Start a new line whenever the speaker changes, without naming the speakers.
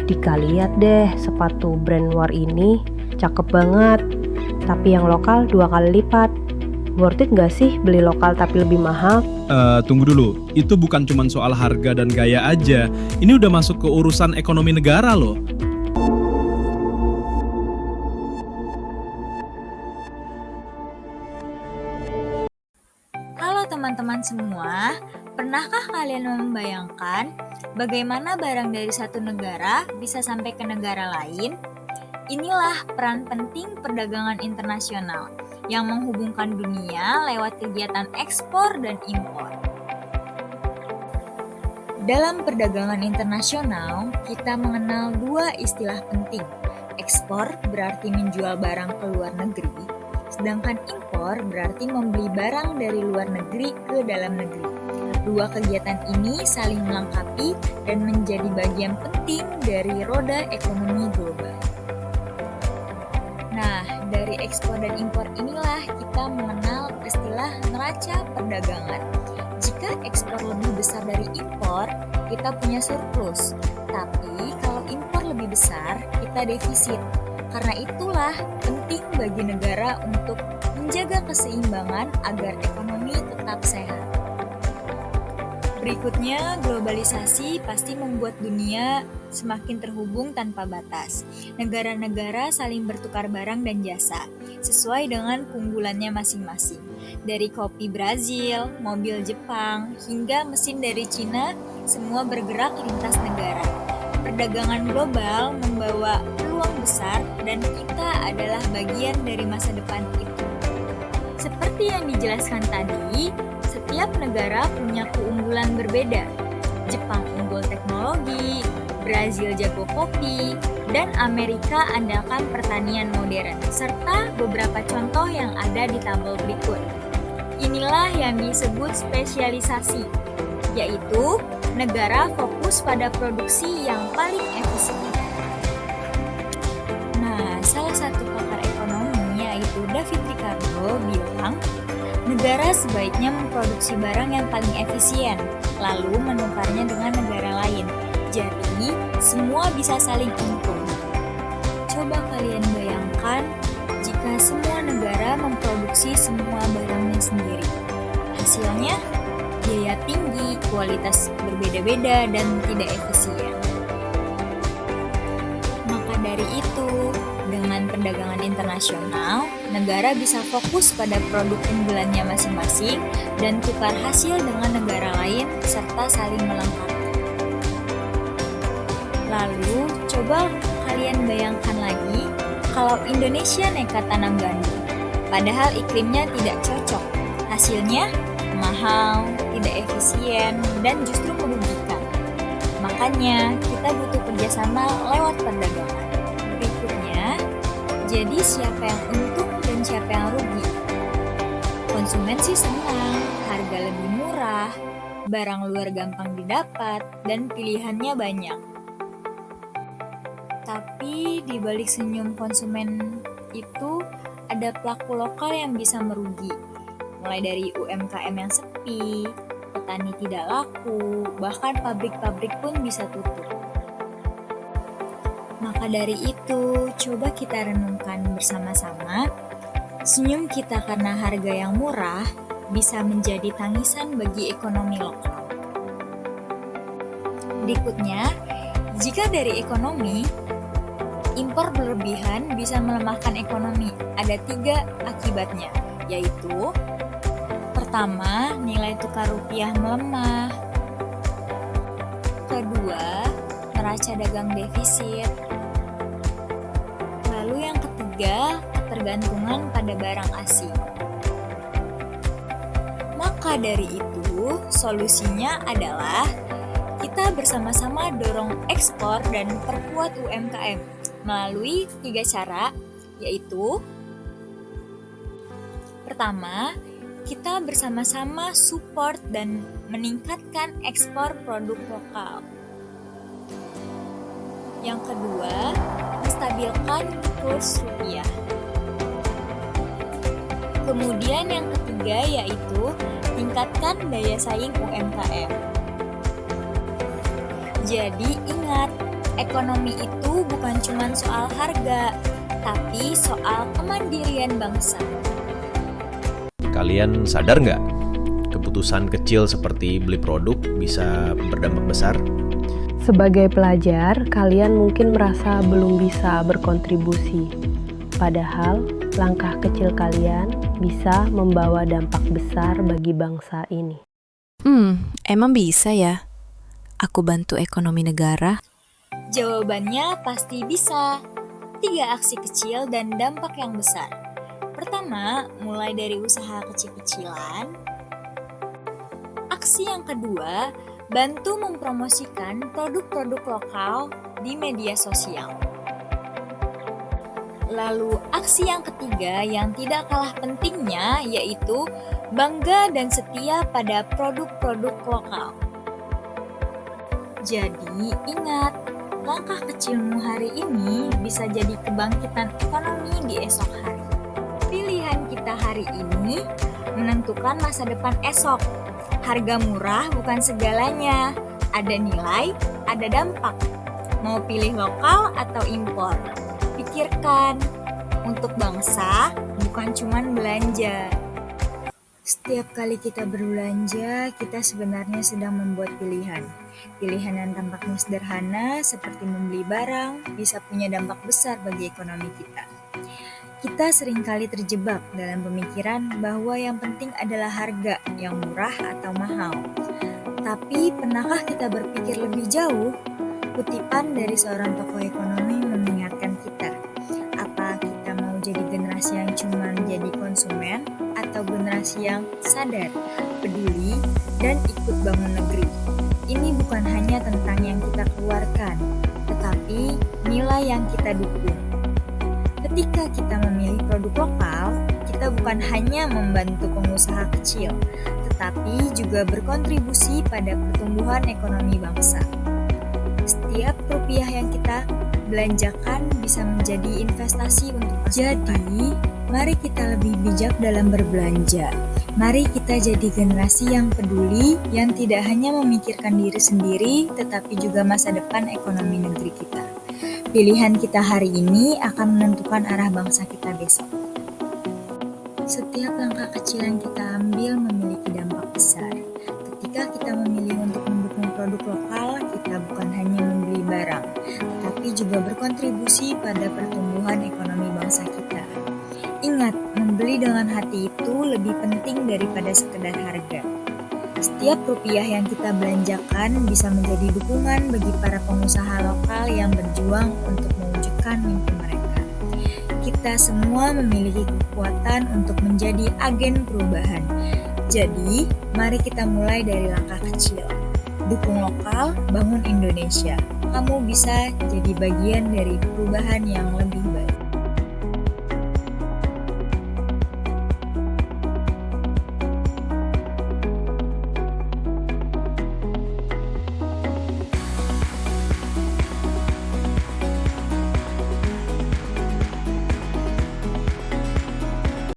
Dika, lihat deh sepatu brand luar ini, cakep banget. Tapi yang lokal 2 kali lipat. Worth it nggak sih beli lokal tapi lebih mahal?
Tunggu dulu, itu bukan cuma soal harga dan gaya aja. Ini udah masuk ke urusan ekonomi negara loh.
Halo teman-teman semua, pernahkah kalian membayangkan bagaimana barang dari satu negara bisa sampai ke negara lain? Inilah peran penting perdagangan internasional yang menghubungkan dunia lewat kegiatan ekspor dan impor. Dalam perdagangan internasional, kita mengenal dua istilah penting. Ekspor berarti menjual barang ke luar negeri, sedangkan impor berarti membeli barang dari luar negeri ke dalam negeri. Dua kegiatan ini saling melengkapi dan menjadi bagian penting dari roda ekonomi global. Nah, dari ekspor dan impor inilah kita mengenal istilah neraca perdagangan. Jika ekspor lebih besar dari impor, kita punya surplus. Tapi kalau impor lebih besar, kita defisit. Karena itulah penting bagi negara untuk menjaga keseimbangan agar ekonomi tetap sehat. Berikutnya, globalisasi pasti membuat dunia semakin terhubung tanpa batas. Negara-negara saling bertukar barang dan jasa, sesuai dengan keunggulannya masing-masing. Dari kopi Brazil, mobil Jepang, hingga mesin dari Cina, semua bergerak lintas negara. Perdagangan global membawa peluang besar dan kita adalah bagian dari masa depan itu. Seperti yang dijelaskan tadi, setiap negara punya keunggulan berbeda. Jepang unggul teknologi, Brazil jago kopi, dan Amerika andalkan pertanian modern, serta beberapa contoh yang ada di tabel berikut. Inilah yang disebut spesialisasi, yaitu negara fokus pada produksi yang paling efisien. Nah, salah satu pakar ekonomi yaitu David Ricardo bilang, negara sebaiknya memproduksi barang yang paling efisien, lalu menukarnya dengan negara lain. Jadi, semua bisa saling untung. Coba kalian bayangkan jika semua negara memproduksi semua barangnya sendiri. Hasilnya, biaya tinggi, kualitas berbeda-beda, dan tidak efisien. Maka dari itu, dengan perdagangan internasional, negara bisa fokus pada produk unggulannya masing-masing dan tukar hasil dengan negara lain serta saling melengkapi. Lalu, coba kalian bayangkan lagi kalau Indonesia nekat tanam gandum, padahal iklimnya tidak cocok. Hasilnya mahal, tidak efisien, dan justru merugikan. Makanya, kita butuh kerjasama lewat perdagangan. Berikutnya, jadi siapa yang untung dan siapa yang rugi? Konsumen sih senang, harga lebih murah, barang luar gampang didapat, dan pilihannya banyak. Tapi di balik senyum konsumen itu ada pelaku lokal yang bisa merugi. Mulai dari UMKM yang sepi, petani tidak laku, bahkan pabrik-pabrik pun bisa tutup. Maka dari itu, coba kita renungkan bersama-sama, senyum kita karena harga yang murah bisa menjadi tangisan bagi ekonomi lokal. Berikutnya, jika dari ekonomi, impor berlebihan bisa melemahkan ekonomi. Ada 3 akibatnya, yaitu pertama, nilai tukar rupiah melemah. Kedua, neraca dagang defisit. Lalu yang ketiga, ketergantungan pada barang asing. Maka dari itu, solusinya adalah kita bersama-sama dorong ekspor dan perkuat UMKM melalui 3 cara, yaitu pertama, kita bersama-sama support dan meningkatkan ekspor produk lokal. Yang kedua, menstabilkan kurs rupiah. Kemudian yang ketiga yaitu tingkatkan daya saing UMKM. Jadi ingat, Ekonomi itu bukan cuma soal harga, tapi soal kemandirian bangsa.
Kalian sadar nggak? Keputusan kecil seperti beli produk bisa berdampak besar.
Sebagai pelajar, kalian mungkin merasa belum bisa berkontribusi. Padahal, langkah kecil kalian bisa membawa dampak besar bagi bangsa ini.
Emang bisa ya? Aku bantu ekonomi negara?
Jawabannya pasti bisa. 3 aksi kecil dan dampak yang besar. Pertama, mulai dari usaha kecil-kecilan. Aksi yang kedua, bantu mempromosikan produk-produk lokal di media sosial. Lalu aksi yang ketiga yang tidak kalah pentingnya yaitu bangga dan setia pada produk-produk lokal. Jadi ingat, langkah kecilmu hari ini bisa jadi kebangkitan ekonomi di esok hari. Pilihan kita hari ini menentukan masa depan esok. Harga murah bukan segalanya. Ada nilai, ada dampak. Mau pilih lokal atau impor? Pikirkan, untuk bangsa bukan cuman belanja. Setiap kali kita berbelanja, kita sebenarnya sedang membuat pilihan. Pilihan yang tampaknya sederhana seperti membeli barang bisa punya dampak besar bagi ekonomi kita. Kita seringkali terjebak dalam pemikiran bahwa yang penting adalah harga yang murah atau mahal. Tapi pernahkah kita berpikir lebih jauh? Kutipan dari seorang tokoh ekonomi mengingatkan kita, apa kita mau jadi generasi yang cuma jadi konsumen atau generasi yang sadar, peduli, dan ikut bangun negeri. Ini bukan hanya tentang yang kita keluarkan, tetapi nilai yang kita dukung. Ketika kita memilih produk lokal, kita bukan hanya membantu pengusaha kecil, tetapi juga berkontribusi pada pertumbuhan ekonomi bangsa. Setiap rupiah yang kita belanjakan bisa menjadi investasi untuk masa depan. Jadi, mari kita lebih bijak dalam berbelanja. Mari kita jadi generasi yang peduli, yang tidak hanya memikirkan diri sendiri, tetapi juga masa depan ekonomi negeri kita. Pilihan kita hari ini akan menentukan arah bangsa kita besok. Setiap langkah kecil yang kita ambil memiliki dampak besar. Ketika kita memilih untuk mendukung produk lokal, kita bukan hanya membeli barang, tetapi juga berkontribusi pada pertumbuhan ekonomi bangsa kita. Ingat, membeli dengan hati itu lebih penting daripada sekedar harga. Setiap rupiah yang kita belanjakan bisa menjadi dukungan bagi para pengusaha lokal yang berjuang untuk mewujudkan mimpi mereka. Kita semua memiliki kekuatan untuk menjadi agen perubahan. Jadi, mari kita mulai dari langkah kecil. Dukung lokal, bangun Indonesia. Kamu bisa jadi bagian dari perubahan yang lebih